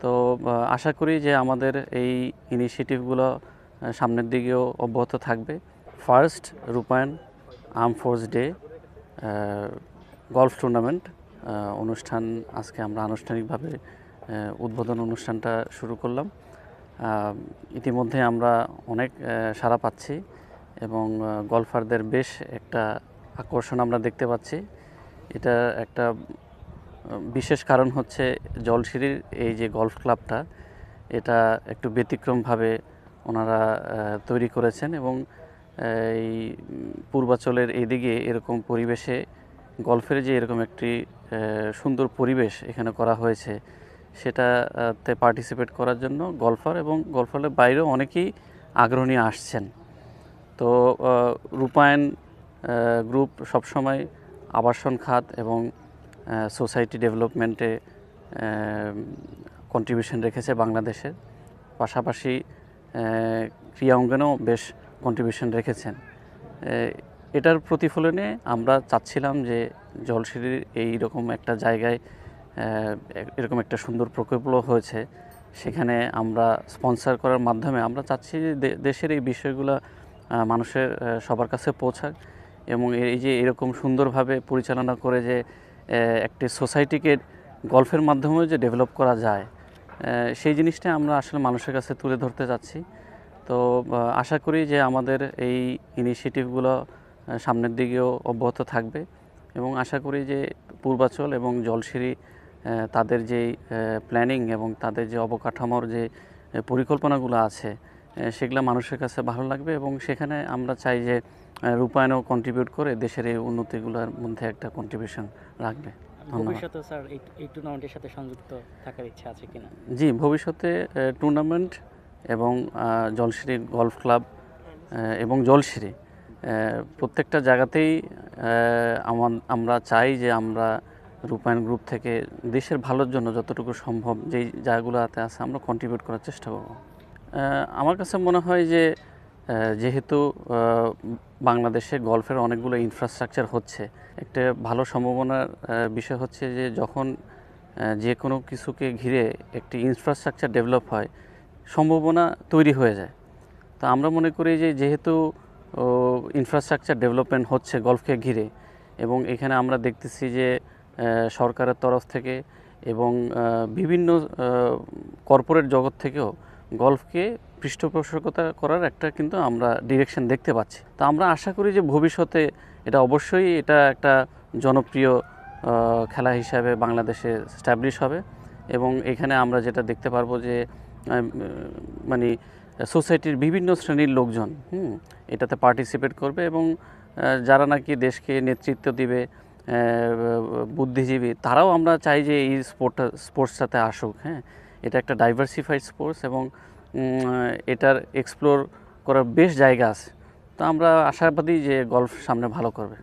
তো আশা করি যে আমাদের এই ইনিশিয়েটিভগুলো সামনের দিকেও অব্যাহত থাকবে। ফার্স্ট রূপায়ণ arm force day golf tournament অনুষ্ঠান আজকে আমরা আনুষ্ঠানিকভাবে উদ্বোধন অনুষ্ঠানটা শুরু করলাম। ইতিমধ্যে আমরা অনেক সাড়া পাচ্ছি এবং গলফারদের বেশ একটা আকর্ষণ আমরা দেখতে পাচ্ছি। এটা একটা বিশেষ কারণ হচ্ছে জলসিঁড়ির এই যে গলফ ক্লাবটা, এটা একটু ব্যতিক্রমভাবে ওনারা তৈরি করেছেন এবং এই পূর্বাঞ্চলের এইদিকে এরকম পরিবেশে গলফের যে এরকম একটি সুন্দর পরিবেশ এখানে করা হয়েছে, সেটাতে পার্টিসিপেট করার জন্য গলফার এবং গলফারের বাইরেও অনেকেই আগ্রহী আসছেন। তো রূপায়ণ গ্রুপ সবসময় আবাসন খাত এবং সোসাইটি ডেভেলপমেন্টে কন্ট্রিবিউশন রেখেছে বাংলাদেশের, পাশাপাশি ক্রীড়া অঙ্গনেও বেশ কন্ট্রিবিউশন রেখেছেন। এটার প্রতিফলনে আমরা চাচ্ছিলাম যে জলসিঁড়ির এইরকম একটা জায়গায় এরকম একটা সুন্দর প্রকল্প হয়েছে, সেখানে আমরা স্পন্সর করার মাধ্যমে আমরা চাচ্ছি যে দেশের এই বিষয়গুলো মানুষের সবার কাছে পৌঁছাক এবং এই যে এরকম সুন্দরভাবে পরিচালনা করে যে একটি সোসাইটিকে গল্ফের মাধ্যমেও যে ডেভেলপ করা যায়, সেই জিনিসটা আমরা আসলে মানুষের কাছে তুলে ধরতে যাচ্ছি। তো আশা করি যে আমাদের এই ইনিশিয়েটিভগুলো সামনের দিকেও অব্যাহত থাকবে এবং আশা করি যে পূর্বাঞ্চল এবং জলসিঁড়ি তাদের যেই প্ল্যানিং এবং তাদের যে অবকাঠামোর যে পরিকল্পনাগুলো আছে, সেগুলো মানুষের কাছে ভালো লাগবে এবং সেখানে আমরা চাই যে রূপায়ণও কন্ট্রিবিউট করে দেশের এই উন্নতিগুলোর মধ্যে একটা কন্ট্রিবিউশন রাখবে। ভবিষ্যতে স্যার এই টুর্নামেন্টের সাথে সংযুক্ত থাকার ইচ্ছা আছে কিনা? জি, ভবিষ্যতে টুর্নামেন্ট এবং জলসিঁড়ি গলফ ক্লাব এবং জলসিঁড়ি প্রত্যেকটা জায়গাতেই আমরা চাই যে আমরা রূপায়ণ গ্রুপ থেকে দেশের ভালোর জন্য যতটুকু সম্ভব যেই জায়গাগুলোতে আছে আমরা কন্ট্রিবিউট করার চেষ্টা করব। আমার কাছে মনে হয় যে যেহেতু বাংলাদেশে গলফের অনেকগুলো ইনফ্রাস্ট্রাকচার হচ্ছে, একটা ভালো সম্ভাবনার বিষয় হচ্ছে যে যখন যে কোনো কিছুকে ঘিরে একটি ইনফ্রাস্ট্রাকচার ডেভেলপ হয়, সম্ভাবনা তৈরি হয়ে যায়। তো আমরা মনে করি যে যেহেতু ইনফ্রাস্ট্রাকচার ডেভেলপমেন্ট হচ্ছে গলফকে ঘিরে এবং এখানে আমরা দেখতেছি যে সরকারের তরফ থেকে এবং বিভিন্ন কর্পোরেট জগৎ থেকেও গলফকে পৃষ্ঠপোষকতা করার একটা কিন্তু আমরা ডিরেকশন দেখতে পাচ্ছি। তো আমরা আশা করি যে ভবিষ্যতে এটা অবশ্যই এটা একটা জনপ্রিয় খেলা হিসাবে বাংলাদেশে স্ট্যাবলিশ হবে এবং এখানে আমরা যেটা দেখতে পারবো যে মানে সোসাইটির বিভিন্ন শ্রেণীর লোকজন এটাতে পার্টিসিপেট করবে এবং যারা নাকি দেশকে নেতৃত্ব দিবে, বুদ্ধিজীবী, তারাও আমরা চাই যে এই স্পোর্টসটাতে আসুক। এটা একটা ডাইভার্সিফাইড স্পোর্টস এবং এটার এক্সপ্লোর করার বেশ জায়গা আছে। তো আমরা আশাবাদী যে গলফ সামনে ভালো করবে।